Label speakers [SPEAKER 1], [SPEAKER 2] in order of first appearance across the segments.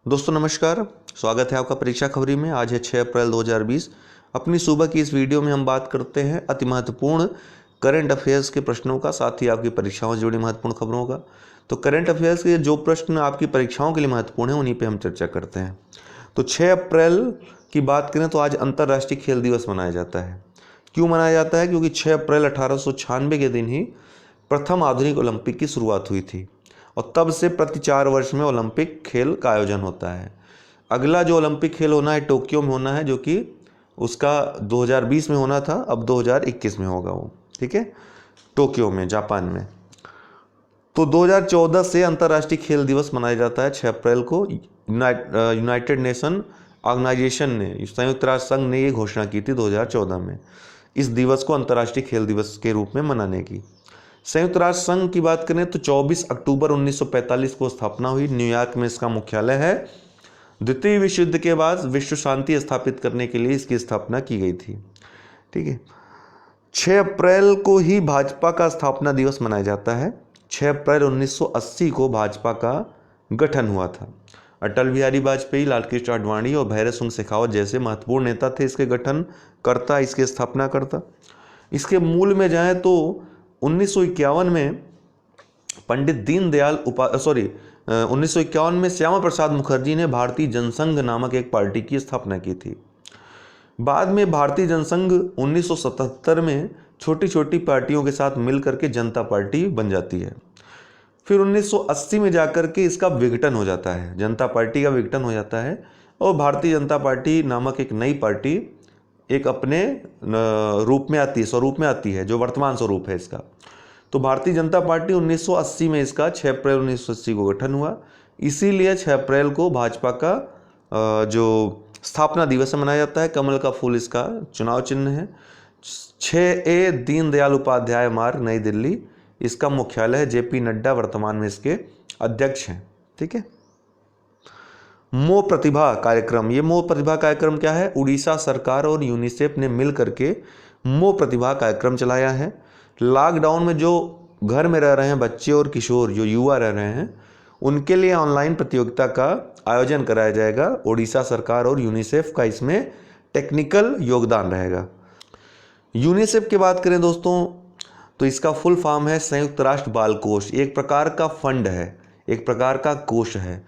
[SPEAKER 1] दोस्तों नमस्कार, स्वागत है आपका परीक्षा खबरी में। आज है 6 अप्रैल 2020। अपनी सुबह की इस वीडियो में हम बात करते हैं अति महत्वपूर्ण करंट अफेयर्स के प्रश्नों का, साथ ही आपकी परीक्षाओं से जुड़ी महत्वपूर्ण खबरों का। तो करंट अफेयर्स के जो प्रश्न आपकी परीक्षाओं के लिए महत्वपूर्ण हैं उन्हीं पर हम चर्चा करते हैं। तो 6 अप्रैल की बात करें तो आज अंतर्राष्ट्रीय खेल दिवस मनाया जाता है। क्यों मनाया जाता है? क्योंकि 6 अप्रैल 1896 के दिन ही प्रथम आधुनिक ओलंपिक की शुरुआत हुई थी और तब से प्रति 4 वर्ष में ओलंपिक खेल का आयोजन होता है। अगला जो ओलंपिक खेल होना है टोक्यो में होना है, जो कि उसका 2020 में होना था, अब 2021 में होगा वो, ठीक है, टोक्यो में, जापान में। तो 2014 से अंतर्राष्ट्रीय खेल दिवस मनाया जाता है 6 अप्रैल को। यूनाइटेड नेशन ऑर्गेनाइजेशन ने, संयुक्त राष्ट्र संघ ने ये घोषणा की थी 2014 में इस दिवस को अंतर्राष्ट्रीय खेल दिवस के रूप में मनाने की। संयुक्त राष्ट्र संघ की बात करें तो 24 अक्टूबर 1945 को स्थापना हुई। न्यूयॉर्क में इसका मुख्यालय है। द्वितीय विश्व युद्ध के बाद विश्व शांति स्थापित करने के लिए इसकी स्थापना की गई थी, ठीक है। 6 अप्रैल को ही भाजपा का स्थापना दिवस मनाया जाता है। 6 अप्रैल 1980 को भाजपा का गठन हुआ था। अटल बिहारी वाजपेयी, लालकृष्ण आडवाणी और भैरव सिंह शेखावत जैसे महत्वपूर्ण नेता थे इसके गठन करता, इसके स्थापना करता। इसके मूल में जाए तो 1951 में पंडित दीनदयाल 1951 में श्यामा प्रसाद मुखर्जी ने भारतीय जनसंघ नामक एक पार्टी की स्थापना की थी। बाद में भारतीय जनसंघ 1977 में छोटी छोटी पार्टियों के साथ मिलकर के जनता पार्टी बन जाती है। फिर 1980 में जाकर के इसका विघटन हो जाता है, जनता पार्टी का विघटन हो जाता है और भारतीय जनता पार्टी नामक एक नई पार्टी एक अपने रूप में आती है, स्वरूप में आती है, जो वर्तमान स्वरूप है इसका। तो भारतीय जनता पार्टी 1980 में इसका 6 अप्रैल 1980 को गठन हुआ। इसीलिए 6 अप्रैल को भाजपा का जो स्थापना दिवस मनाया जाता है। कमल का फूल इसका चुनाव चिन्ह है। 6A दीनदयाल उपाध्याय मार्ग, नई दिल्ली इसका मुख्यालय है। JP नड्डा वर्तमान में इसके अध्यक्ष हैं, ठीक है। मोह प्रतिभा कार्यक्रम, ये मोह प्रतिभा कार्यक्रम क्या है? उड़ीसा सरकार और यूनिसेफ ने मिल करके मोह प्रतिभा कार्यक्रम चलाया है। लॉकडाउन में जो घर में रह रहे हैं बच्चे और किशोर, जो युवा रह रहे हैं, उनके लिए ऑनलाइन प्रतियोगिता का आयोजन कराया जाएगा। उड़ीसा सरकार और यूनिसेफ का इसमें टेक्निकल योगदान रहेगा। यूनिसेफ की बात करें दोस्तों तो इसका फुल फॉर्म है संयुक्त राष्ट्र बाल कोष। एक प्रकार का फंड है, एक प्रकार का कोष है।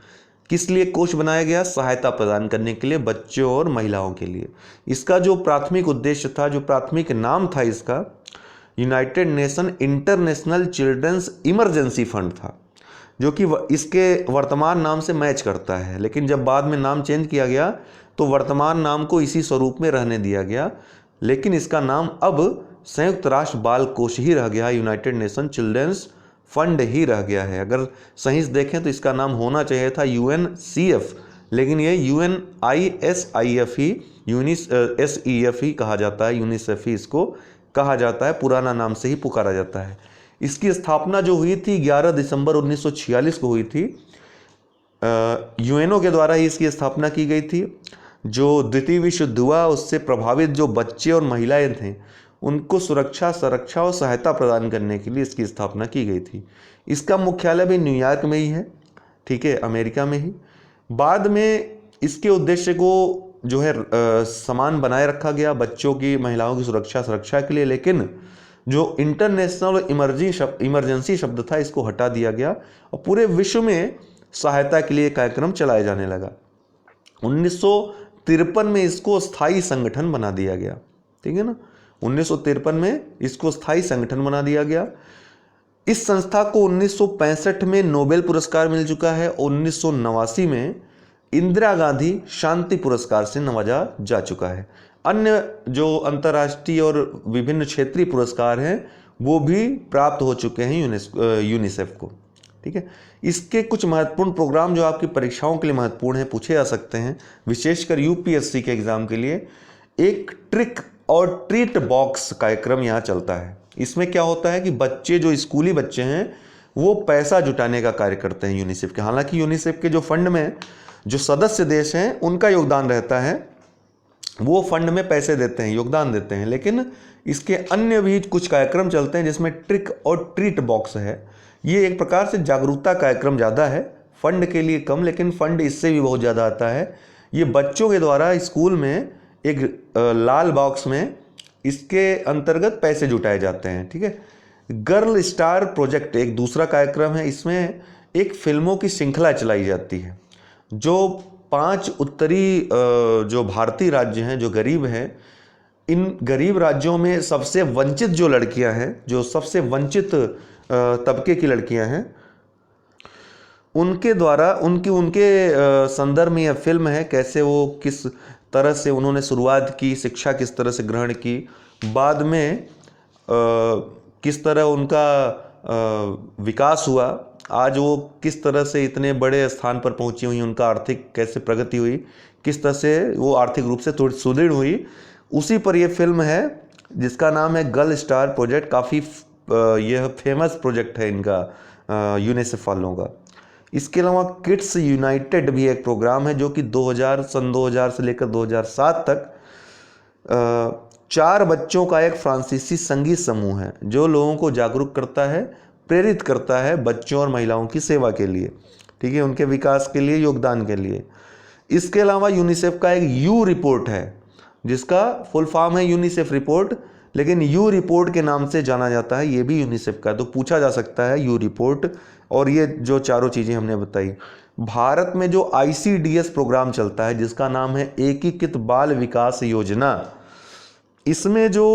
[SPEAKER 1] किस लिए कोष बनाया गया? सहायता प्रदान करने के लिए बच्चों और महिलाओं के लिए। इसका जो प्राथमिक उद्देश्य था, जो प्राथमिक नाम था इसका, United Nation International Children's Emergency Fund था, जो कि इसके वर्तमान नाम से मैच करता है। लेकिन जब बाद में नाम चेंज किया गया तो वर्तमान नाम को इसी स्वरूप में रहने दिया गया, लेकिन इसका नाम अब संयुक्त राष्ट्र बाल कोष ही रह गया, यूनाइटेड नेशन चिल्ड्रंस फंड ही रह गया है। अगर सही से देखें तो इसका नाम होना चाहिए था UNCF, लेकिन ये UNISIF ही, SEF ही कहा जाता है, यूनिसेफ ही इसको कहा जाता है, पुराना नाम से ही पुकारा जाता है। इसकी स्थापना जो हुई थी 11 दिसंबर 1946 को हुई थी। UNO के द्वारा ही इसकी स्थापना की गई थी। जो द्वितीय विश्व युद्ध हुआ उससे प्रभावित जो बच्चे और महिलाएं थे उनको सुरक्षा, संरक्षा और सहायता प्रदान करने के लिए इसकी स्थापना की गई थी। इसका मुख्यालय भी न्यूयॉर्क में ही है, ठीक है, अमेरिका में ही। बाद में इसके उद्देश्य को जो है समान बनाए रखा गया, बच्चों की, महिलाओं की सुरक्षा के लिए, लेकिन जो इंटरनेशनल इमरजेंसी शब्द था इसको हटा दिया गया और पूरे विश्व में सहायता के लिए कार्यक्रम चलाया जाने लगा। 1953 में इसको स्थायी संगठन बना दिया गया, ठीक है ना। 1953 में इसको स्थायी संगठन बना दिया गया। इस संस्था को 1965 में नोबेल पुरस्कार मिल चुका है। 1989 में इंदिरा गांधी शांति पुरस्कार से नवाजा जा चुका है। अन्य जो अंतर्राष्ट्रीय और विभिन्न क्षेत्रीय पुरस्कार हैं वो भी प्राप्त हो चुके हैं यूनिसेफ को, ठीक है। इसके कुछ महत्वपूर्ण प्रोग्राम जो आपकी परीक्षाओं के लिए महत्वपूर्ण है, पूछे जा सकते हैं, विशेषकर UPSC के एग्जाम के लिए। एक ट्रिक और ट्रीट बॉक्स कार्यक्रम यहाँ चलता है। इसमें क्या होता है कि बच्चे, जो स्कूली बच्चे हैं, वो पैसा जुटाने का कार्य करते हैं यूनिसेफ के। हालांकि यूनिसेफ के जो फंड में जो सदस्य देश हैं उनका योगदान रहता है, वो फंड में पैसे देते हैं, योगदान देते हैं, लेकिन इसके अन्य भी कुछ कार्यक्रम चलते हैं जिसमें ट्रिक और ट्रीट बॉक्स है। ये एक प्रकार से जागरूकता कार्यक्रम ज़्यादा है, फंड के लिए कम, लेकिन फंड इससे भी बहुत ज़्यादा आता है। ये बच्चों के द्वारा स्कूल में एक लाल बॉक्स में इसके अंतर्गत पैसे जुटाए जाते हैं। ठीक है। गर्ल स्टार प्रोजेक्ट एक दूसरा कार्यक्रम है। इसमें एक फिल्मों की श्रृंखला चलाई जाती है जो 5 उत्तरी जो भारतीय राज्य हैं, जो गरीब हैं, इन गरीब राज्यों में सबसे वंचित जो लड़कियां हैं, जो सबसे वंचित तबके की लड़कियां हैं, उनके द्वारा उनके संदर्भ में यह फिल्म है। कैसे वो किस तरह से उन्होंने शुरुआत की, शिक्षा किस तरह से ग्रहण की, बाद में किस तरह उनका विकास हुआ, आज वो किस तरह से इतने बड़े स्थान पर पहुंची हुई, उनका आर्थिक कैसे प्रगति हुई, किस तरह से वो आर्थिक रूप से थोड़ी सुदृढ़ हुई, उसी पर यह फिल्म है जिसका नाम है गर्ल स्टार प्रोजेक्ट। काफ़ी यह फेमस प्रोजेक्ट है इनका, यूनिसेफ वालों का। इसके अलावा किड्स यूनाइटेड भी एक प्रोग्राम है जो कि 2000 से लेकर 2007 तक 4 बच्चों का एक फ्रांसीसी संगीत समूह है जो लोगों को जागरूक करता है, प्रेरित करता है बच्चों और महिलाओं की सेवा के लिए। ठीक है, उनके विकास के लिए, योगदान के लिए। इसके अलावा यूनिसेफ का एक यू रिपोर्ट है जिसका फुल फॉर्म है यूनिसेफ रिपोर्ट, लेकिन यू रिपोर्ट के नाम से जाना जाता है। ये भी यूनिसेफ का, तो पूछा जा सकता है यू रिपोर्ट। और ये जो चारों चीज़ें हमने बताई, भारत में जो ICDS प्रोग्राम चलता है जिसका नाम है एकीकृत बाल विकास योजना, इसमें जो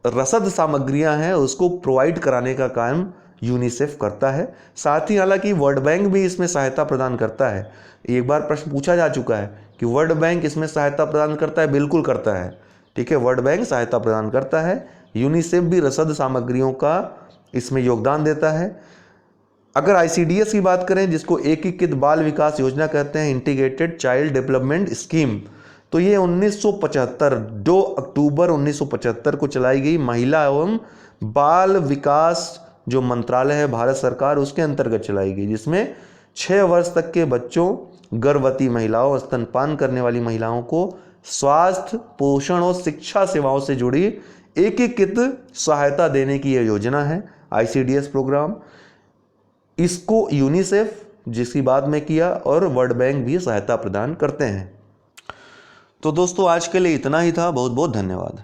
[SPEAKER 1] रसद सामग्रियां हैं उसको प्रोवाइड कराने का काम यूनिसेफ करता है। साथ ही हालांकि वर्ल्ड बैंक भी इसमें सहायता प्रदान करता है। एक बार प्रश्न पूछा जा चुका है कि वर्ल्ड बैंक इसमें सहायता प्रदान करता है, बिल्कुल करता है। ठीक है, वर्ल्ड बैंक सहायता प्रदान करता है। यूनिसेफ भी रसद सामग्रियों का इसमें योगदान देता है। अगर ICDS की बात करें, जिसको एकीकृत बाल विकास योजना कहते हैं, इंटीग्रेटेड चाइल्ड डेवलपमेंट स्कीम, तो ये 1975 2 अक्टूबर 1975 को चलाई गई। महिला एवं बाल विकास जो मंत्रालय है भारत सरकार, उसके अंतर्गत चलाई गई, जिसमें 6 वर्ष तक के बच्चों, गर्भवती महिलाओं, स्तनपान करने वाली महिलाओं को स्वास्थ्य, पोषण और शिक्षा सेवाओं से जुड़ी एकीकृत सहायता देने की यह योजना है ICDS प्रोग्राम। इसको यूनिसेफ, जिसकी बात में किया, और वर्ल्ड बैंक भी सहायता प्रदान करते हैं। तो दोस्तों आज के लिए इतना ही था। बहुत बहुत धन्यवाद।